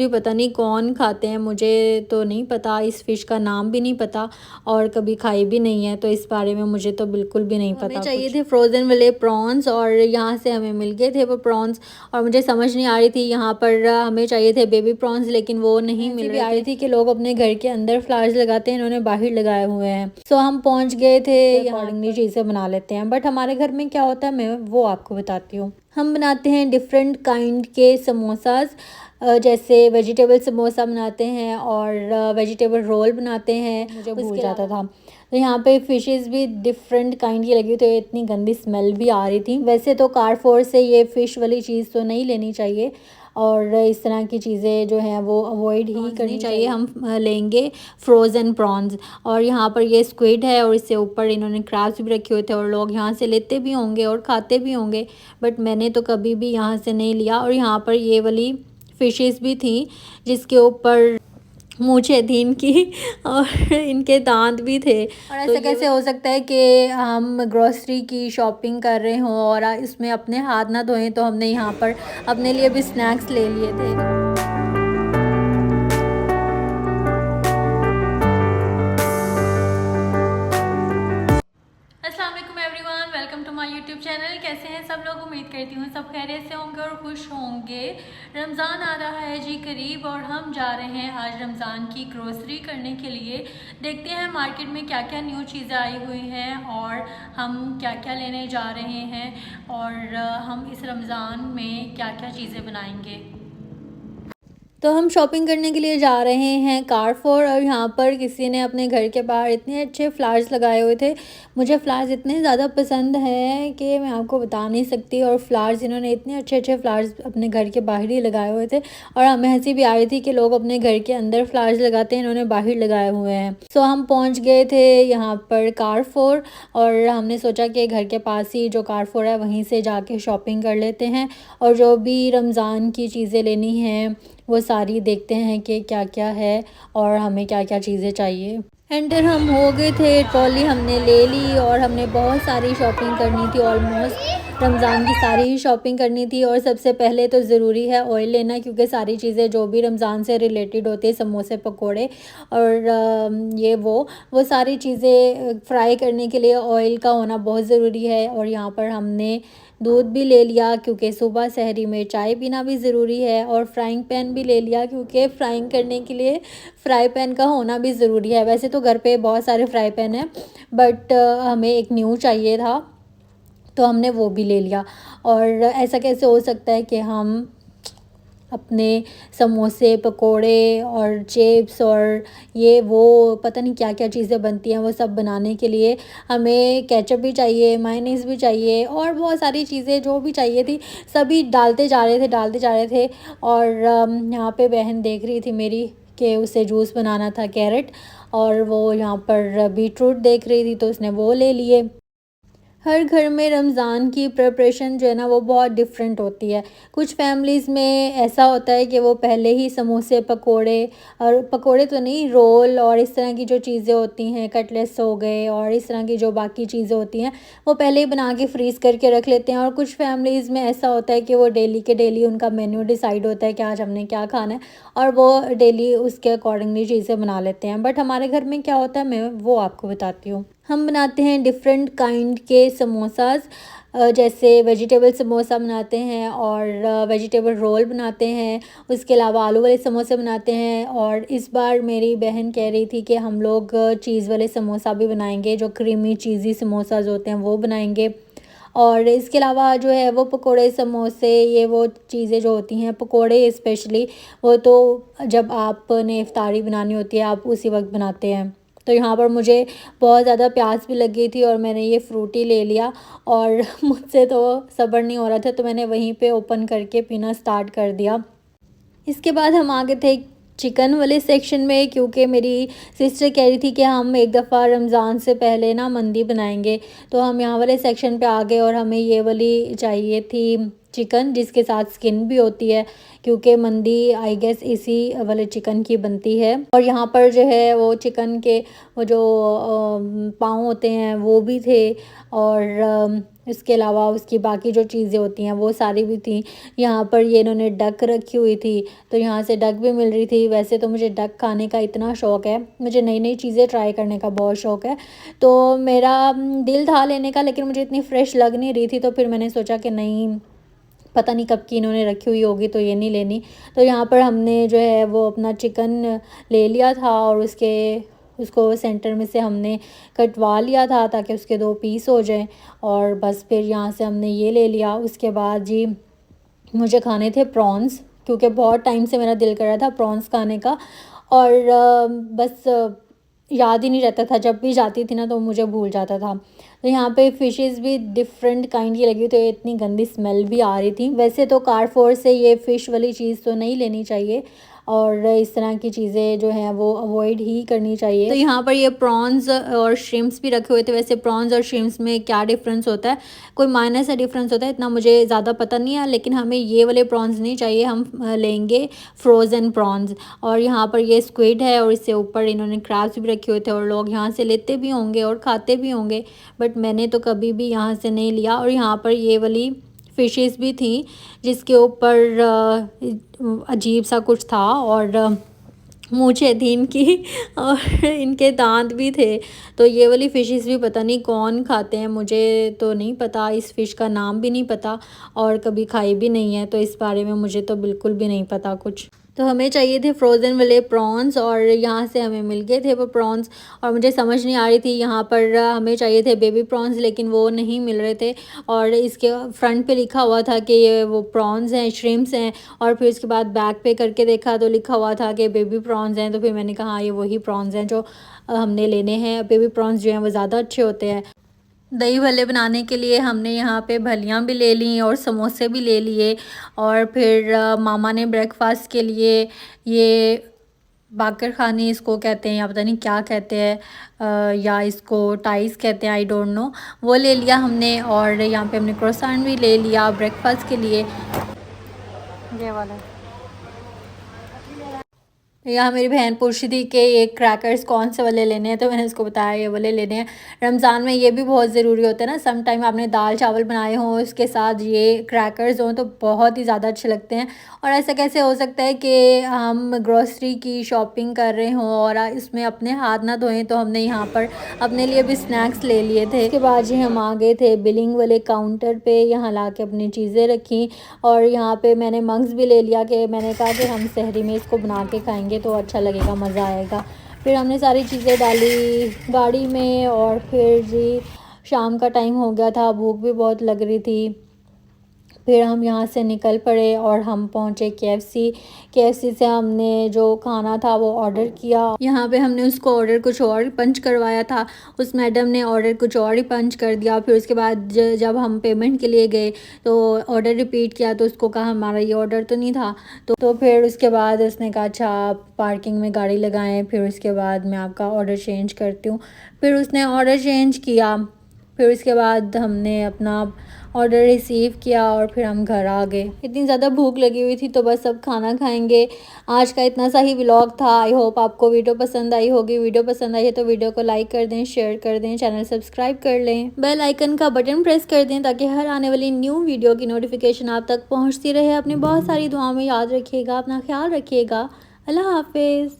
भी पता नहीं कौन खाते हैं, मुझे तो नहीं पता, इस फ़िश का नाम भी नहीं पता और कभी खाई भी नहीं है, तो इस बारे में मुझे तो बिल्कुल भी नहीं पता। हमें चाहिए थे फ्रोज़न वाले प्रॉन्स और यहाँ से हमें मिल गए थे वो प्रॉन्स और मुझे समझ नहीं आ रही थी, यहाँ पर हमें चाहिए थे बेबी प्रॉन्स लेकिन वो नहीं मिल रहे। आ रही थी कि लोग अपने घर के अंदर फ्लावर्स लगाते हैं, इन्होंने बाहर लगाए हुए हैं। सो हम पहुँच गए थे, अकॉर्डिंगली चीज़ें बना लेते हैं। बट हमारे घर में क्या होता है मैं वो आपको बताती हूँ। हम बनाते हैं डिफरेंट काइंड के समोसाज, जैसे वेजिटेबल समोसा बनाते हैं और वेजिटेबल रोल बनाते हैं। मुझे भूल जाता था। तो यहाँ पे फ़िशेस भी डिफरेंट काइंड की लगी, तो इतनी गंदी स्मेल भी आ रही थी। वैसे तो कारफोर से ये फ़िश वाली चीज़ तो नहीं लेनी चाहिए और इस तरह की चीज़ें जो हैं वो अवॉइड ही करनी चाहिए। हम लेंगे फ्रोज़न प्रॉन्स और यहाँ पर ये स्क्विड है और इससे ऊपर इन्होंने क्रैब्स भी रखे हुए थे और लोग यहाँ से लेते भी होंगे और खाते भी होंगे, बट मैंने तो कभी भी यहाँ से नहीं लिया। और यहाँ पर ये वाली फ़िशेस भी थी जिसके ऊपर मूंछें थी इनकी और इनके दांत भी थे। और ऐसा कैसे हो सकता है कि हम ग्रोसरी की शॉपिंग कर रहे हों और इसमें अपने हाथ ना धोएं, तो हमने यहाँ पर अपने लिए भी स्नैक्स ले लिए थे। अस्सलाम वालेकुम everyone, welcome to my YouTube channel. कैसे हैं सब लोग? उम्मीद करती हूँ सब खैरियत से होंगे और खुश होंगे। रमज़ान आ रहा है जी करीब और हम जा रहे हैं आज रमज़ान की ग्रोसरी करने के लिए। देखते हैं मार्केट में क्या क्या न्यू चीज़ें आई हुई हैं और हम क्या क्या लेने जा रहे हैं और हम इस रमज़ान में क्या क्या चीज़ें बनाएंगे। तो हम शॉपिंग करने के लिए जा रहे हैं कारफोर और यहाँ पर किसी ने अपने घर के बाहर इतने अच्छे फ्लावर्स लगाए हुए थे। मुझे फ्लावर्स इतने ज़्यादा पसंद हैं कि मैं आपको बता नहीं सकती। और फ्लावर्स इन्होंने इतने अच्छे अच्छे फ्लावर्स अपने घर के बाहर ही लगाए हुए थे और हमें हंसी भी आ रही थी कि लोग अपने घर के अंदर फ्लावर्स लगाते हैं, इन्होंने बाहर लगाए हुए हैं। सो हम पहुँच गए थे यहाँ पर कारफोर और हमने सोचा कि घर के पास ही जो कारफोर है वहीं से जाके शॉपिंग कर लेते हैं और जो भी रमज़ान की चीज़ें लेनी हैं वो सारी देखते हैं कि क्या क्या है और हमें क्या क्या चीज़ें चाहिए। एंटर हम हो गए थे, ट्रॉली हमने ले ली और हमने बहुत सारी शॉपिंग करनी थी। ऑलमोस्ट रमज़ान की सारी ही शॉपिंग करनी थी और सबसे पहले तो ज़रूरी है ऑयल लेना, क्योंकि सारी चीज़ें जो भी रमज़ान से रिलेटेड होती है, समोसे पकोड़े और ये वो सारी चीज़ें फ्राई करने के लिए ऑयल का होना बहुत ज़रूरी है। और यहाँ पर हमने दूध भी ले लिया क्योंकि सुबह सहरी में चाय पीना भी ज़रूरी है और फ्राइंग पैन भी ले लिया क्योंकि फ्राइंग करने के लिए फ्राई पैन का होना भी ज़रूरी है। वैसे तो घर पे बहुत सारे फ्राई पैन हैं बट हमें एक न्यू चाहिए था तो हमने वो भी ले लिया। और ऐसा कैसे हो सकता है कि हम अपने समोसे पकोड़े और चिप्स और ये वो पता नहीं क्या क्या चीज़ें बनती हैं, वो सब बनाने के लिए हमें केचप भी चाहिए, मायोनीज़ भी चाहिए और बहुत सारी चीज़ें जो भी चाहिए थी सभी डालते जा रहे थे। और यहाँ पे बहन देख रही थी मेरी कि उसे जूस बनाना था कैरेट, और वो यहाँ पर बीटरूट देख रही थी तो उसने वो ले लिए। हर घर में रमज़ान की प्रिपरेशन जो है ना वो बहुत डिफरेंट होती है। कुछ फैमिलीज़ में ऐसा होता है कि वो पहले ही समोसे पकोड़े, और पकोड़े तो नहीं, रोल और इस तरह की जो चीज़ें होती हैं, कटलेट्स हो गए और इस तरह की जो बाकी चीज़ें होती हैं वो पहले ही बना के फ्रीज़ करके रख लेते हैं। और कुछ फैमिलीज़ में ऐसा होता है कि वो डेली के डेली उनका मेन्यू डिसाइड होता है कि आज हमने क्या खाना है और वो डेली उसके अकॉर्डिंगली चीज़ें बना लेते हैं। बट हमारे घर में क्या होता है मैं वो आपको बताती हूँ। हम बनाते हैं डिफरेंट काइंड के समोसाज, जैसे वेजिटेबल समोसा बनाते हैं और वेजिटेबल रोल बनाते हैं। उसके अलावा आलू वाले समोसे बनाते हैं और इस बार मेरी बहन कह रही थी कि हम लोग चीज़ वाले समोसा भी बनाएंगे, जो क्रीमी चीज़ी समोसाज होते हैं वो बनाएंगे। और इसके अलावा जो है वो पकोड़े समोसे, ये वो चीज़ें जो होती हैं पकोड़े स्पेशली, वो तो जब आपने इफ्तारी बनानी होती है आप उसी वक्त बनाते हैं। तो यहाँ पर मुझे बहुत ज़्यादा प्यास भी लग गई थी और मैंने ये फ्रूटी ले लिया और मुझसे तो सब्र नहीं हो रहा था तो मैंने वहीं पे ओपन करके पीना स्टार्ट कर दिया। इसके बाद हम आ गए थे चिकन वाले सेक्शन में, क्योंकि मेरी सिस्टर कह रही थी कि हम एक दफ़ा रमज़ान से पहले ना मंदी बनाएंगे, तो हम यहाँ वाले सेक्शन पे आ गए और हमें ये वाली चाहिए थी चिकन जिसके साथ स्किन भी होती है, क्योंकि मंदी आई गेस इसी वाले चिकन की बनती है। और यहाँ पर जो है वो चिकन के वो जो पाँव होते हैं वो भी थे, और इसके अलावा उसकी बाकी जो चीज़ें होती हैं वो सारी भी थी। यहाँ पर ये इन्होंने डक रखी हुई थी, तो यहाँ से डक भी मिल रही थी। वैसे तो मुझे डक खाने का इतना शौक़ है, मुझे नई नई चीज़ें ट्राई करने का बहुत शौक़ है, तो मेरा दिल था लेने का, लेकिन मुझे इतनी फ्रेश लग नहीं रही थी, तो फिर मैंने सोचा कि नहीं, पता नहीं कब की इन्होंने रखी हुई होगी, तो ये नहीं लेनी। तो यहाँ पर हमने जो है वो अपना चिकन ले लिया था, और उसको सेंटर में से हमने कटवा लिया था ताकि उसके 2 पीस हो जाएं, और बस फिर यहाँ से हमने ये ले लिया। उसके बाद जी मुझे खाने थे प्रॉन्स, क्योंकि बहुत टाइम से मेरा दिल कर रहा था प्रॉन्स खाने का, और बस याद ही नहीं रहता था, जब भी जाती थी ना तो मुझे भूल जाता था। तो यहाँ पे फ़िशेस भी डिफरेंट काइंड की लगी, तो इतनी गंदी स्मेल भी आ रही थी। वैसे तो कारफोर से ये फ़िश वाली चीज़ तो नहीं लेनी चाहिए, और इस तरह की चीज़ें जो हैं वो अवॉइड ही करनी चाहिए। तो यहाँ पर ये प्रॉन्स और श्रिम्प्स भी रखे हुए थे। वैसे प्रॉन्स और श्रिम्प्स में क्या डिफरेंस होता है, कोई माइनर सा डिफरेंस होता है, इतना मुझे ज़्यादा पता नहीं है, लेकिन हमें ये वाले प्रॉन्स नहीं चाहिए, हम लेंगे फ्रोज़न प्रॉन्स। और यहाँ पर ये स्क्विड है, और इससे ऊपर इन्होंने क्रैब्स भी रखे हुए थे, और लोग यहाँ से लेते भी होंगे और खाते भी होंगे, बट मैंने तो कभी भी यहाँ से नहीं लिया। और यहाँ पर ये वाली फ़िशेस भी थी जिसके ऊपर अजीब सा कुछ था, और मूंछें थी इनकी और इनके दांत भी थे। तो ये वाली फ़िशेस भी पता नहीं कौन खाते हैं, मुझे तो नहीं पता, इस फ़िश का नाम भी नहीं पता, और कभी खाई भी नहीं है, तो इस बारे में मुझे तो बिल्कुल भी नहीं पता कुछ। तो हमें चाहिए थे फ्रोज़न वाले प्रॉन्स, और यहाँ से हमें मिल गए थे वो प्रॉन्स, और मुझे समझ नहीं आ रही थी, यहाँ पर हमें चाहिए थे बेबी प्रॉन्स, लेकिन वो नहीं मिल रहे थे। और इसके फ्रंट पे लिखा हुआ था कि ये वो प्रॉन्स हैं, श्रिम्प्स हैं, और फिर उसके बाद बैक पे करके देखा तो लिखा हुआ था कि बेबी प्रॉन्स हैं। तो फिर मैंने कहा हाँ, ये वही प्रॉन्स हैं जो हमने लेने हैं। बेबी प्रॉन्स जो हैं वो ज़्यादा अच्छे होते हैं। दही भल्ले बनाने के लिए हमने यहाँ पे भलियाँ भी ले ली और समोसे भी ले लिए, और फिर मामा ने ब्रेकफास्ट के लिए ये बाकर खानी इसको कहते हैं, या पता नहीं क्या कहते हैं, या इसको टाइस कहते हैं, आई डोंट नो, वो ले लिया हमने। और यहाँ पे हमने क्रोसान भी ले लिया ब्रेकफास्ट के लिए, ये वाला। यहाँ मेरी बहन पूछ रही थी कि ये क्रैकर्स कौन से वाले लेने हैं, तो मैंने उसको बताया ये वाले लेने हैं। रमज़ान में ये भी बहुत ज़रूरी होता है ना, सम टाइम आपने दाल चावल बनाए हों, उसके साथ ये क्रैकर्स हों तो बहुत ही ज़्यादा अच्छे लगते हैं। और ऐसा कैसे हो सकता है कि हम ग्रॉसरी की शॉपिंग कर रहे हों और इसमें अपने हाथ ना धोएं, तो हमने यहाँ पर अपने लिए भी स्नैक्स ले लिए थे। उसके बाद जी हम आ गए थे बिलिंग वाले काउंटर पर, यहाँ ला के अपनी चीज़ें रखी, और यहाँ पर मैंने मग्स भी ले लिया, कि मैंने कहा कि हम सहरी में इसको बना के खाएँगे तो अच्छा लगेगा, मज़ा आएगा। फिर हमने सारी चीज़ें डाली गाड़ी में, और फिर जी शाम का टाइम हो गया था, भूख भी बहुत लग रही थी। फिर हम यहाँ से निकल पड़े और हम पहुँचे केएफसी से हमने जो खाना था वो ऑर्डर किया। यहाँ पे हमने उसको ऑर्डर कुछ और पंच करवाया था, उस मैडम ने ऑर्डर कुछ और ही पंच कर दिया। फिर उसके बाद जब हम पेमेंट के लिए गए तो ऑर्डर रिपीट किया, तो उसको कहा हमारा ये ऑर्डर तो नहीं था। तो फिर उसके बाद उसने कहा अच्छा आप पार्किंग में गाड़ी लगाएं, फिर उसके बाद मैं आपका ऑर्डर चेंज करती हूँ। फिर उसने ऑर्डर चेंज किया, फिर उसके बाद हमने अपना ऑर्डर रिसीव किया, और फिर हम घर आ गए। इतनी ज़्यादा भूख लगी हुई थी, तो बस अब खाना खाएंगे। आज का इतना सा ही व्लॉग था। आई होप आपको वीडियो पसंद आई होगी। वीडियो पसंद आई है तो वीडियो को लाइक कर दें, शेयर कर दें, चैनल सब्सक्राइब कर लें, बेल आइकन का बटन प्रेस कर दें ताकि हर आने वाली न्यू वीडियो की नोटिफिकेशन आप तक पहुँचती रहे। अपनी बहुत सारी दुआओं में याद रखिएगा, अपना ख्याल रखिएगा। अल्लाह हाफिज़।